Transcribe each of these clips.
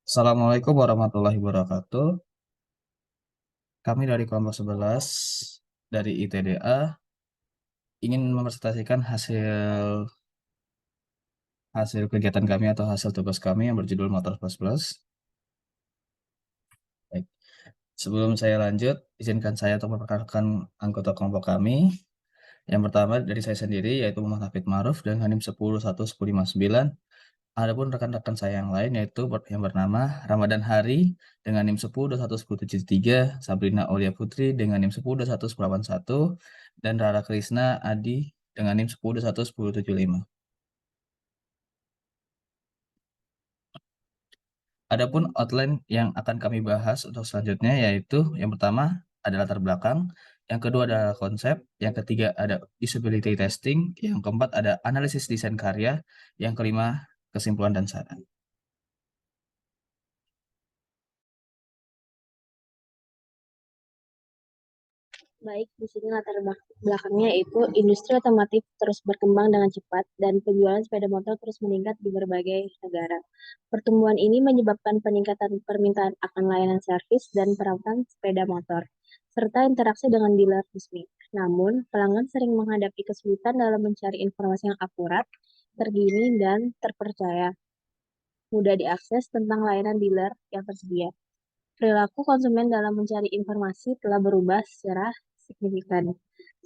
Assalamualaikum warahmatullahi wabarakatuh. Kami dari kelompok 11 dari ITDA ingin mempresentasikan hasil hasil kegiatan kami atau hasil tugas kami yang berjudul Motor Plus Plus. Baik. Sebelum saya lanjut, izinkan saya untuk memperkenalkan anggota kelompok kami. Yang pertama dari saya sendiri yaitu Muhammad Hafid Maruf dengan NIM 101159. Adapun rekan-rekan saya yang lain yaitu yang bernama Ramadan Hari dengan NIM 10211073, Sabrina Aulia Putri dengan NIM 10211081, dan Rara Krisna Adi dengan NIM 10211075. Adapun outline yang akan kami bahas untuk selanjutnya yaitu yang pertama ada latar belakang, yang kedua adalah konsep, yang ketiga ada usability testing, yang keempat ada analisis desain karya, yang kelima kesimpulan dan saran. Baik, di sini latar belakangnya itu industri otomotif terus berkembang dengan cepat dan penjualan sepeda motor terus meningkat di berbagai negara. Pertumbuhan ini menyebabkan peningkatan permintaan akan layanan servis dan perawatan sepeda motor, serta interaksi dengan dealer resmi. Namun, pelanggan sering menghadapi kesulitan dalam mencari informasi yang akurat, terkini, dan terpercaya, mudah diakses tentang layanan dealer yang tersedia. Perilaku konsumen dalam mencari informasi telah berubah secara signifikan.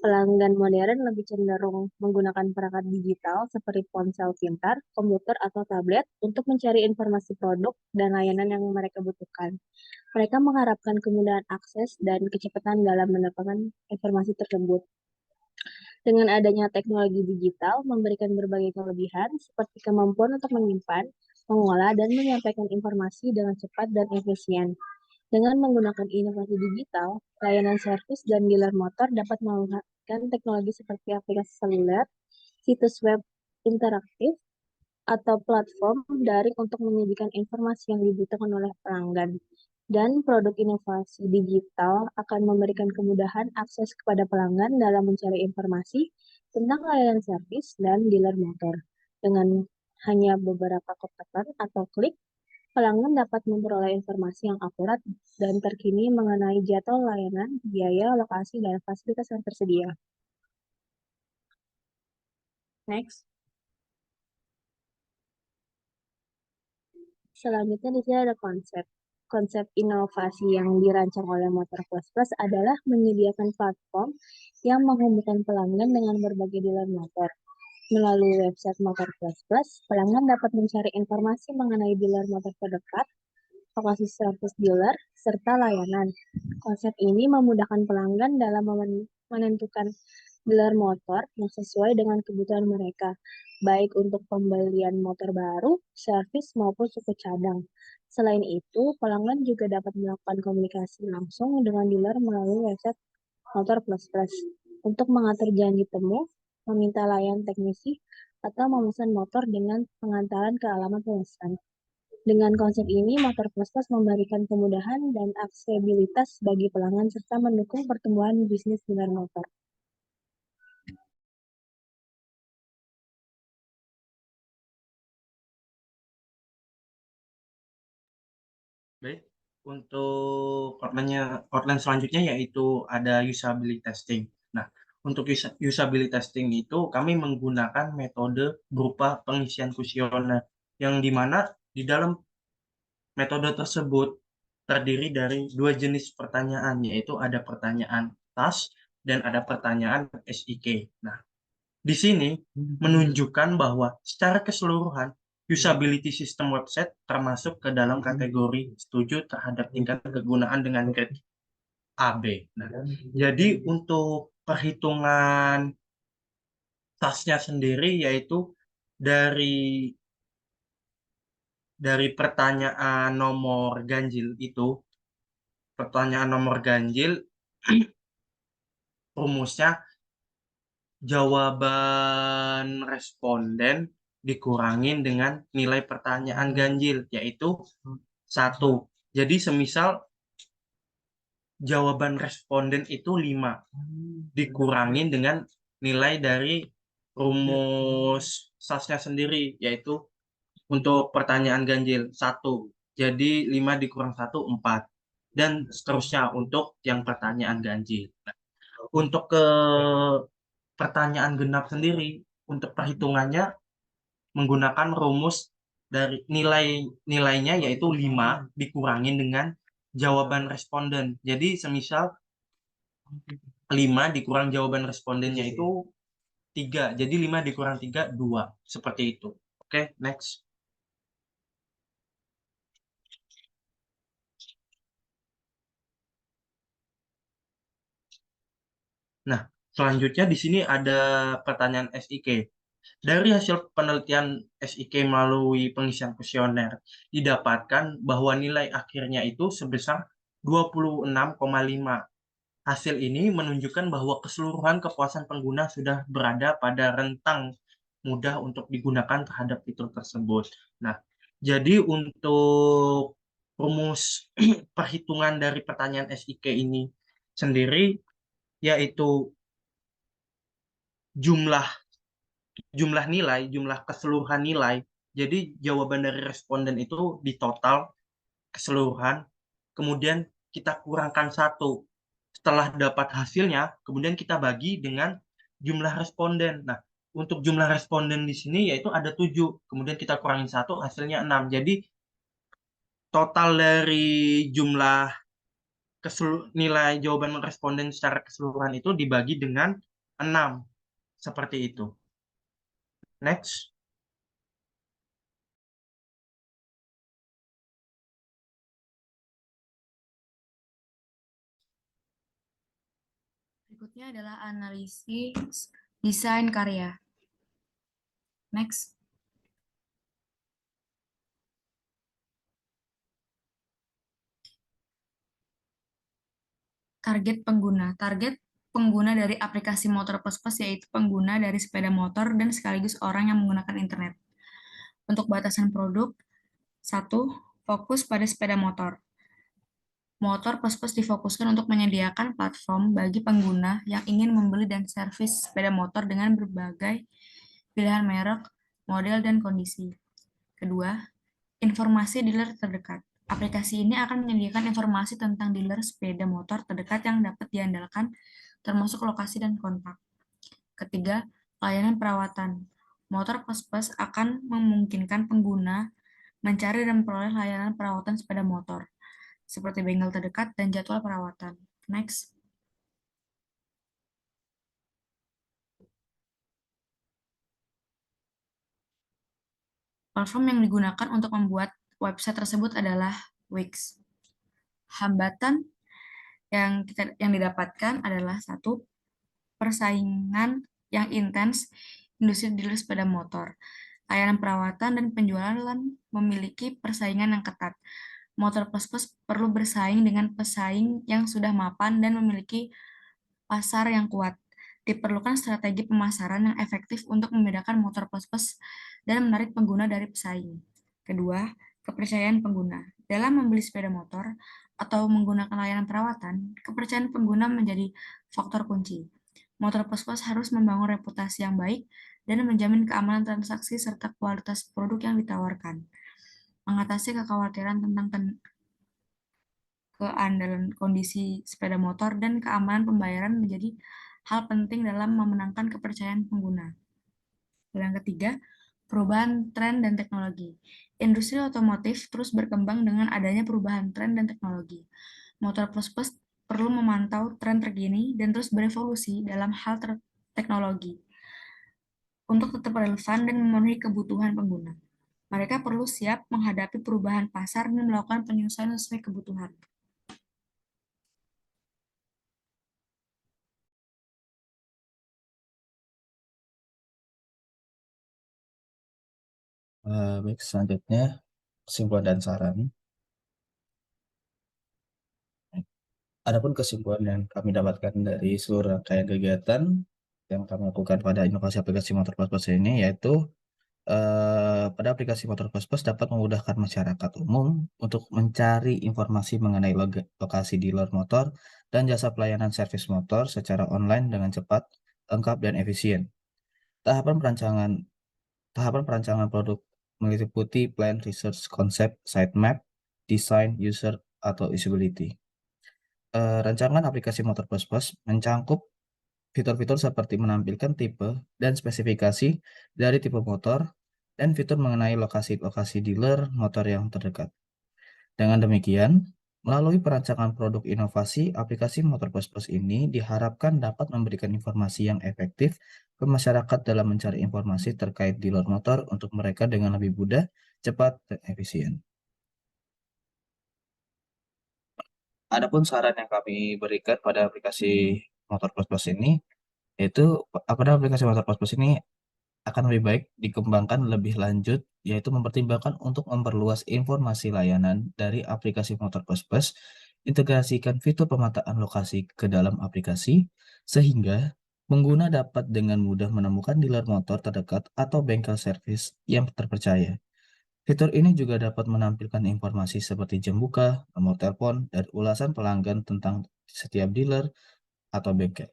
Pelanggan modern lebih cenderung menggunakan perangkat digital seperti ponsel pintar, komputer, atau tablet untuk mencari informasi produk dan layanan yang mereka butuhkan. Mereka mengharapkan kemudahan akses dan kecepatan dalam mendapatkan informasi tersebut. Dengan adanya teknologi digital memberikan berbagai kelebihan seperti kemampuan untuk menyimpan, mengolah, dan menyampaikan informasi dengan cepat dan efisien. Dengan menggunakan inovasi digital, layanan servis dan dealer motor dapat menggunakan teknologi seperti aplikasi seluler, situs web interaktif, atau platform daring untuk menyajikan informasi yang dibutuhkan oleh pelanggan. Dan produk inovasi digital akan memberikan kemudahan akses kepada pelanggan dalam mencari informasi tentang layanan servis dan dealer motor. Dengan hanya beberapa kotak atau klik, pelanggan dapat memperoleh informasi yang akurat dan terkini mengenai jadwal layanan, biaya, lokasi, dan fasilitas yang tersedia. Next. Selanjutnya di sini ada konsep. Konsep inovasi yang dirancang oleh Motor Plus Plus adalah menyediakan platform yang menghubungkan pelanggan dengan berbagai dealer motor. Melalui website Motor Plus Plus, pelanggan dapat mencari informasi mengenai dealer motor terdekat, lokasi servis dealer, serta layanan. Konsep ini memudahkan pelanggan dalam menentukan dealer motor yang sesuai dengan kebutuhan mereka, baik untuk pembelian motor baru, servis, maupun suku cadang. Selain itu, pelanggan juga dapat melakukan komunikasi langsung dengan dealer melalui website Motor Plus Plus untuk mengatur janji temu, meminta layan teknisi, atau memesan motor dengan pengantaran ke alamat pemesan. Dengan konsep ini, Motor Plus Plus memberikan kemudahan dan aksesibilitas bagi pelanggan serta mendukung pertumbuhan bisnis dealer motor. Baik, untuk outline selanjutnya yaitu ada usability testing. Nah, untuk usability testing itu kami menggunakan metode berupa pengisian kuesioner yang dimana di dalam metode tersebut terdiri dari dua jenis pertanyaan, yaitu ada pertanyaan task dan ada pertanyaan SIK. Nah, di sini menunjukkan bahwa secara keseluruhan usability sistem website termasuk ke dalam kategori setuju terhadap tingkat kegunaan dengan grade AB. Nah, jadi untuk perhitungan tasnya sendiri yaitu dari pertanyaan nomor ganjil itu, pertanyaan nomor ganjil rumusnya jawaban responden dikurangin dengan nilai pertanyaan ganjil, yaitu 1. Jadi semisal jawaban responden itu 5, dikurangin dengan nilai dari rumus SAS-nya sendiri, yaitu untuk pertanyaan ganjil 1. Jadi 5 dikurang 1, 4. Dan seterusnya untuk yang pertanyaan ganjil. Nah, untuk ke pertanyaan genap sendiri, untuk perhitungannya menggunakan rumus dari nilainya yaitu 5 dikurangin dengan jawaban responden. Jadi semisal 5 dikurang jawaban respondennya itu 3. Jadi 5 dikurang 3, 2. Seperti itu. Oke, next. Nah, selanjutnya di sini ada pertanyaan SIK. Dari hasil penelitian SIK melalui pengisian kuesioner, didapatkan bahwa nilai akhirnya itu sebesar 26,5. Hasil ini menunjukkan bahwa keseluruhan kepuasan pengguna sudah berada pada rentang mudah untuk digunakan terhadap fitur tersebut. Nah, jadi untuk rumus perhitungan dari pertanyaan SIK ini sendiri yaitu jumlah jumlah nilai, jumlah keseluruhan nilai. Jadi jawaban dari responden itu di total keseluruhan, kemudian kita kurangkan satu. Setelah dapat hasilnya, kemudian kita bagi dengan jumlah responden. Nah, untuk jumlah responden di sini yaitu ada 7, kemudian kita kurangin satu, hasilnya 6. Jadi total dari jumlah nilai jawaban responden secara keseluruhan itu dibagi dengan 6. Seperti itu. Next. Berikutnya adalah analisis desain karya. Next. Target pengguna. Target pengguna dari aplikasi motor plus plus yaitu pengguna dari sepeda motor dan sekaligus orang yang menggunakan internet. Untuk batasan produk, 1. Fokus pada sepeda motor. Motor plus plus difokuskan untuk menyediakan platform bagi pengguna yang ingin membeli dan servis sepeda motor dengan berbagai pilihan merek, model, dan kondisi. Kedua, informasi dealer terdekat. Aplikasi ini akan menyediakan informasi tentang dealer sepeda motor terdekat yang dapat diandalkan, termasuk lokasi dan kontak. Ketiga, layanan perawatan. Motor plus plus akan memungkinkan pengguna mencari dan memperoleh layanan perawatan sepeda motor, seperti bengkel terdekat dan jadwal perawatan. Next. Platform yang digunakan untuk membuat website tersebut adalah Wix. Hambatan yang didapatkan adalah 1. Persaingan yang intens industri dealer sepeda motor. Layanan perawatan dan penjualan memiliki persaingan yang ketat. Motor plus plus perlu bersaing dengan pesaing yang sudah mapan dan memiliki pasar yang kuat. Diperlukan strategi pemasaran yang efektif untuk membedakan motor plus plus dan menarik pengguna dari pesaing. Kedua, kepercayaan pengguna. Dalam membeli sepeda motor atau menggunakan layanan perawatan, kepercayaan pengguna menjadi faktor kunci. Motor plus plus harus membangun reputasi yang baik dan menjamin keamanan transaksi serta kualitas produk yang ditawarkan. Mengatasi kekhawatiran tentang keandalan kondisi sepeda motor dan keamanan pembayaran menjadi hal penting dalam memenangkan kepercayaan pengguna. Yang ketiga, perubahan tren dan teknologi. Industri otomotif terus berkembang dengan adanya perubahan tren dan teknologi. Motor plus plus perlu memantau tren terkini dan terus berevolusi dalam hal teknologi untuk tetap relevan dan memenuhi kebutuhan pengguna. Mereka perlu siap menghadapi perubahan pasar dan melakukan penyesuaian sesuai kebutuhan. Baik, selanjutnya kesimpulan dan saran. Adapun kesimpulan yang kami dapatkan dari seluruh rangkaian kegiatan yang kami lakukan pada inovasi aplikasi motor plus plus ini, yaitu pada aplikasi motor plus plus dapat memudahkan masyarakat umum untuk mencari informasi mengenai lokasi dealer motor dan jasa pelayanan servis motor secara online dengan cepat, lengkap, dan efisien. Tahapan perancangan produk meliputi plan, research, konsep, sitemap, design, user, atau usability. Rancangan aplikasi motor plus mencangkup fitur-fitur seperti menampilkan tipe dan spesifikasi dari tipe motor dan fitur mengenai lokasi-lokasi dealer motor yang terdekat. Dengan demikian, melalui perancangan produk inovasi, aplikasi motor plus ini diharapkan dapat memberikan informasi yang efektif ke masyarakat dalam mencari informasi terkait dealer motor untuk mereka dengan lebih mudah, cepat, dan efisien. Adapun saran yang kami berikan pada aplikasi motor plus ini, yaitu pada aplikasi motor plus ini akan lebih baik dikembangkan lebih lanjut, yaitu mempertimbangkan untuk memperluas informasi layanan dari aplikasi motor plus, integrasikan fitur pemetaan lokasi ke dalam aplikasi, sehingga pengguna dapat dengan mudah menemukan dealer motor terdekat atau bengkel servis yang terpercaya. Fitur ini juga dapat menampilkan informasi seperti jam buka, nomor telepon, dan ulasan pelanggan tentang setiap dealer atau bengkel.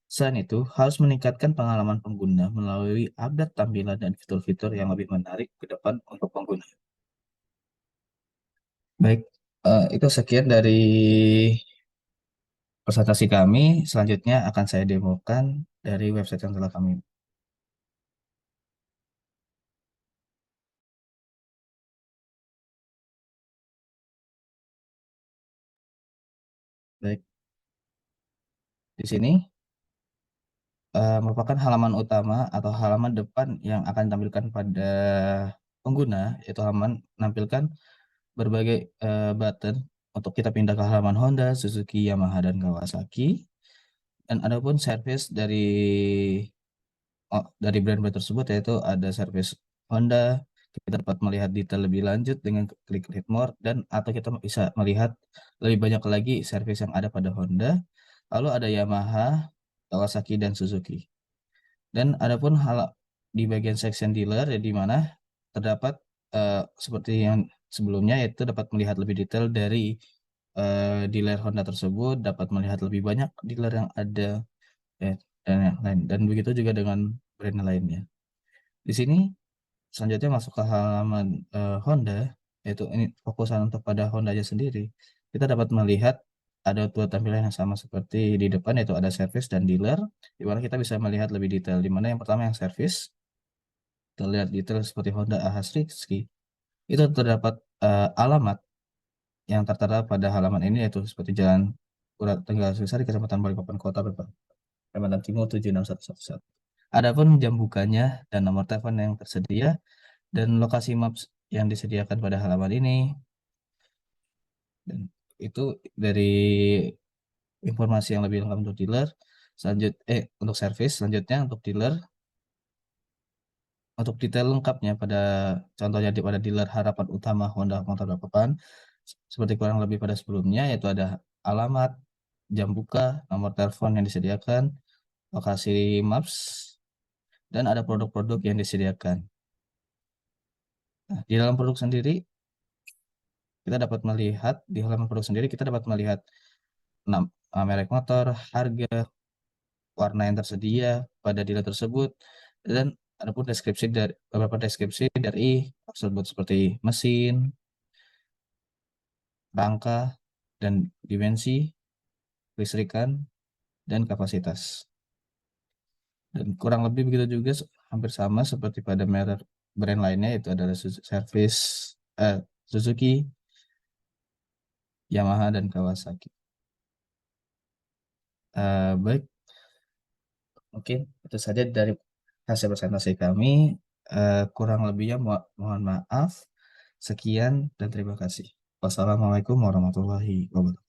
Selain itu, harus meningkatkan pengalaman pengguna melalui update tampilan dan fitur-fitur yang lebih menarik ke depan untuk pengguna. Baik, itu sekian dari presentasi kami. Selanjutnya akan saya demokan dari website yang telah kami. Baik, di sini merupakan halaman utama atau halaman depan yang akan ditampilkan pada pengguna, yaitu halaman menampilkan berbagai button untuk kita pindah ke halaman Honda, Suzuki, Yamaha, dan Kawasaki. Dan adapun service dari brand-brand tersebut, yaitu ada service Honda, kita dapat melihat detail lebih lanjut dengan klik read more, dan atau kita bisa melihat lebih banyak lagi service yang ada pada Honda. Lalu ada Yamaha, Kawasaki, dan Suzuki. Dan adapun hal di bagian section dealer, ya, di mana terdapat seperti yang sebelumnya, yaitu dapat melihat lebih detail dari dealer Honda tersebut, dapat melihat lebih banyak dealer yang ada, ya, dan yang lain. Dan begitu juga dengan brand lainnya. Di sini selanjutnya masuk ke halaman Honda, yaitu ini fokusan untuk pada Honda aja sendiri. Kita dapat melihat ada dua tampilan yang sama seperti di depan, yaitu ada service dan dealer, di mana kita bisa melihat lebih detail. Di mana yang pertama yang service, terlihat detail seperti Honda Ahas Rizky. Itu terdapat alamat yang tertera pada halaman ini, yaitu seperti Jalan Tenggal Sari, Kecamatan Balikpapan Kota, Kalimantan Timur 76111. Adapun jam bukanya dan nomor telepon yang tersedia dan lokasi maps yang disediakan pada halaman ini. Dan itu dari informasi yang lebih lengkap untuk dealer. Untuk service, selanjutnya untuk dealer. Untuk detail lengkapnya pada contohnya pada dealer harapan utama Honda Motor Balikpapan, seperti kurang lebih pada sebelumnya, yaitu ada alamat, jam buka, nomor telepon yang disediakan, lokasi maps, dan ada produk-produk yang disediakan. Nah, di dalam produk sendiri, kita dapat melihat di halaman produk sendiri kita dapat melihat merek motor, harga, warna yang tersedia pada dealer tersebut, dan adapun beberapa deskripsi dari tersebut seperti mesin, rangka, dan dimensi, listrikan, dan kapasitas. Dan kurang lebih begitu juga, hampir sama seperti pada merek brand lainnya, yaitu adalah Suzuki, Yamaha, dan Kawasaki. Baik, mungkin itu saja dari hasil presentasi kami. Kurang lebihnya mohon maaf. Sekian dan terima kasih. Wassalamualaikum warahmatullahi wabarakatuh.